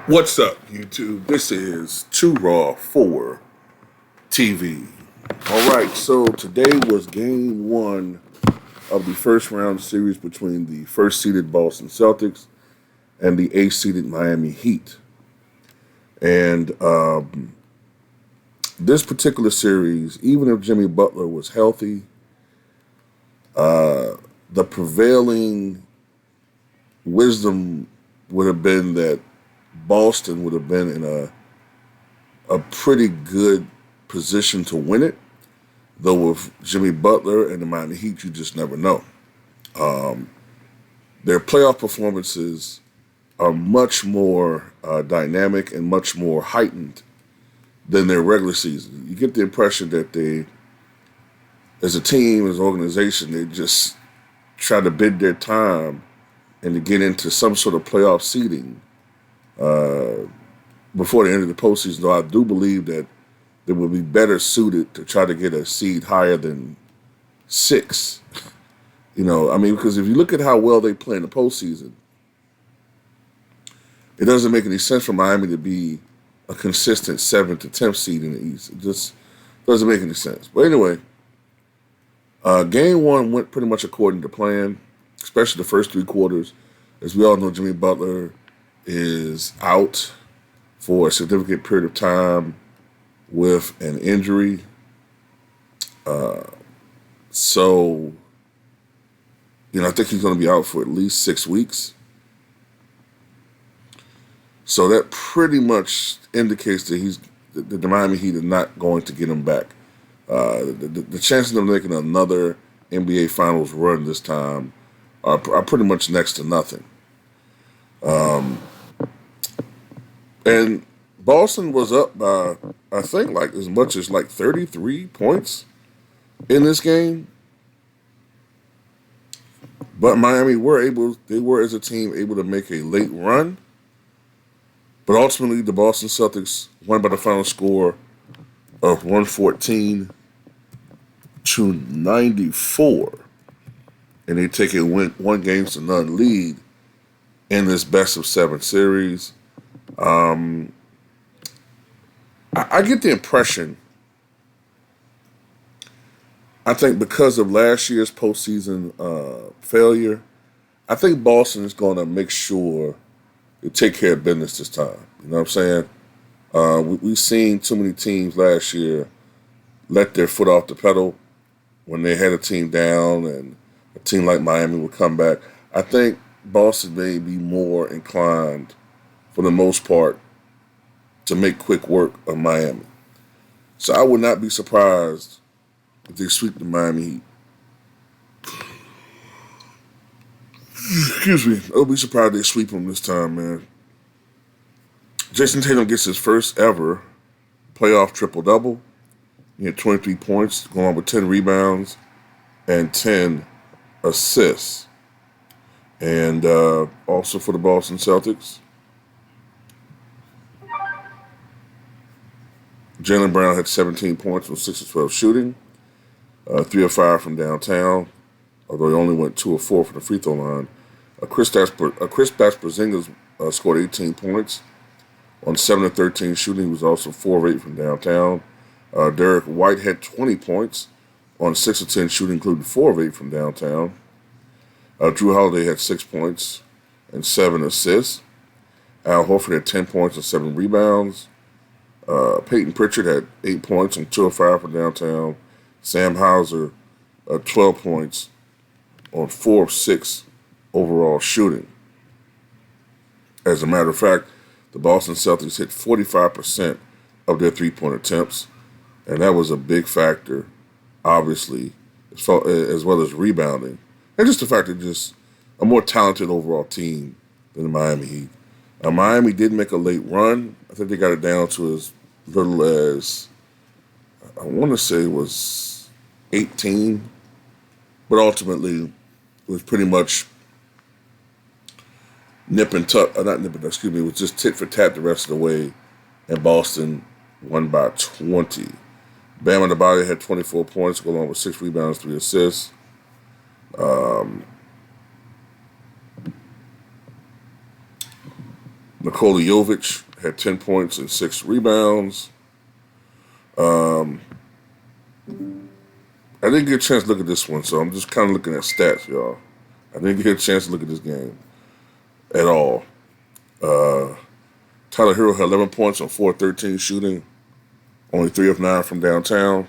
What's up, YouTube? This is Too Raw for TV. All right, so today was game one of the first round series between the first seeded Boston Celtics and the eighth seeded Miami Heat. And this particular series, even if Jimmy Butler was healthy, the prevailing wisdom would have been that Boston would have been in a pretty good position to win it. Though with Jimmy Butler and the Miami Heat, you just never know. Their playoff performances are much more dynamic and much more heightened than their regular season. You get the impression that they, as a team, as an organization, they just try to bid their time and to get into some sort of playoff seeding before the end of the postseason. Though I do believe that they would be better suited to try to get a seed higher than 6. Because if you look at how well they play in the postseason, it doesn't make any sense for Miami to be a consistent 7th to 10th seed in the East. It just doesn't make any sense. But anyway, game one went pretty much according to plan, especially the first 3 quarters. As we all know, Jimmy Butler is out for a significant period of time with an injury. I think he's going to be out for at least 6 weeks. So that pretty much indicates that the Miami Heat are not going to get him back. The chances of them making another NBA Finals run this time are pretty much next to nothing. And Boston was up by, I think, like as much as like 33 points in this game. But Miami they were as a team able to make a late run. But ultimately, the Boston Celtics won by the final score of 114-94. And they take a 1-0 lead in this best-of-7 series. I get the impression, I think because of last year's postseason failure, I think Boston is going to make sure they take care of business this time. You know what I'm saying? We've seen too many teams last year let their foot off the pedal when they had a team down and a team like Miami would come back. I think Boston may be more inclined, for the most part, to make quick work of Miami. So I would not be surprised if they sweep the Miami Heat. Excuse me. I would be surprised if they sweep them this time, man. Jayson Tatum gets his first ever playoff triple-double. He had 23 points, going on with 10 rebounds and 10 assists. And also for the Boston Celtics, Jaylen Brown had 17 points with 6 of 12 shooting, 3 of 5 from downtown, although he only went 2 of 4 from the free throw line. Kristaps Porzingis scored 18 points on 7 of 13 shooting. He was also 4 of 8 from downtown. Derek White had 20 points on 6 of 10 shooting, including 4 of 8 from downtown. Drew Holiday had 6 points and 7 assists. Al Horford had 10 points and 7 rebounds. Peyton Pritchard had 8 points and 2 of 5 from downtown. Sam Hauser, 12 points on 4 of 6 overall shooting. As a matter of fact, the Boston Celtics hit 45% of their 3-point attempts, and that was a big factor, obviously, as well as rebounding. And just the fact that just a more talented overall team than the Miami Heat. Miami did make a late run. I think they got it down to as little as, I want to say it was 18, but ultimately it was pretty much it was just tit for tat the rest of the way, and Boston won by 20. Bam Adebayo had 24 points, going on with 6 rebounds, 3 assists. Nikola Jovic had 10 points and 6 rebounds. I didn't get a chance to look at this one, so I'm just kind of looking at stats, y'all. I didn't get a chance to look at this game at all. Tyler Hero had 11 points on 4-13 shooting, only 3 of 9 from downtown.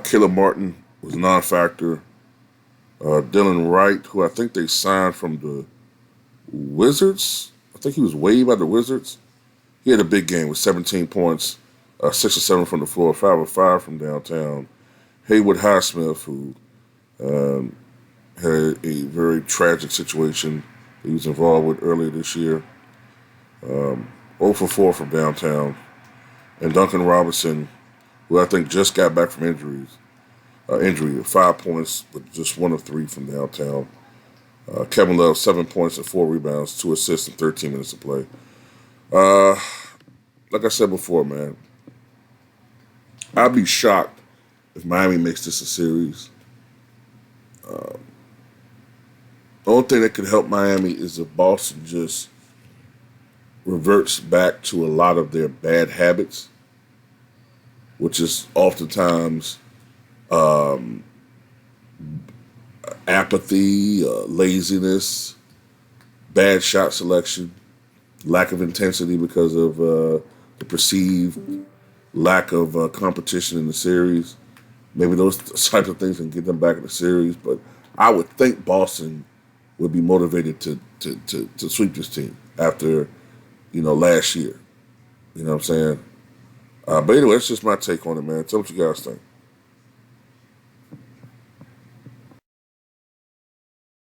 Caleb Martin was a non-factor. Dylan Wright, who I think they signed from the Wizards. I think he was waived by the Wizards. He had a big game with 17 points, 6 or 7 from the floor, 5 or 5 from downtown. Haywood Highsmith, who had a very tragic situation he was involved with earlier this year. 0 for 4 from downtown. And Duncan Robinson, who I think just got back from injury, 5 points, but just 1 of 3 from downtown. Kevin Love, 7 points and 4 rebounds, 2 assists in 13 minutes of play. Like I said before, man, I'd be shocked if Miami makes this a series. The only thing that could help Miami is if Boston just reverts back to a lot of their bad habits, which is oftentimes apathy, laziness, bad shot selection, lack of intensity because of the perceived lack of competition in the series. Maybe those types of things can get them back in the series, but I would think Boston would be motivated to sweep this team after, last year. You know what I'm saying? But anyway, that's just my take on it, man. Tell me what you guys think.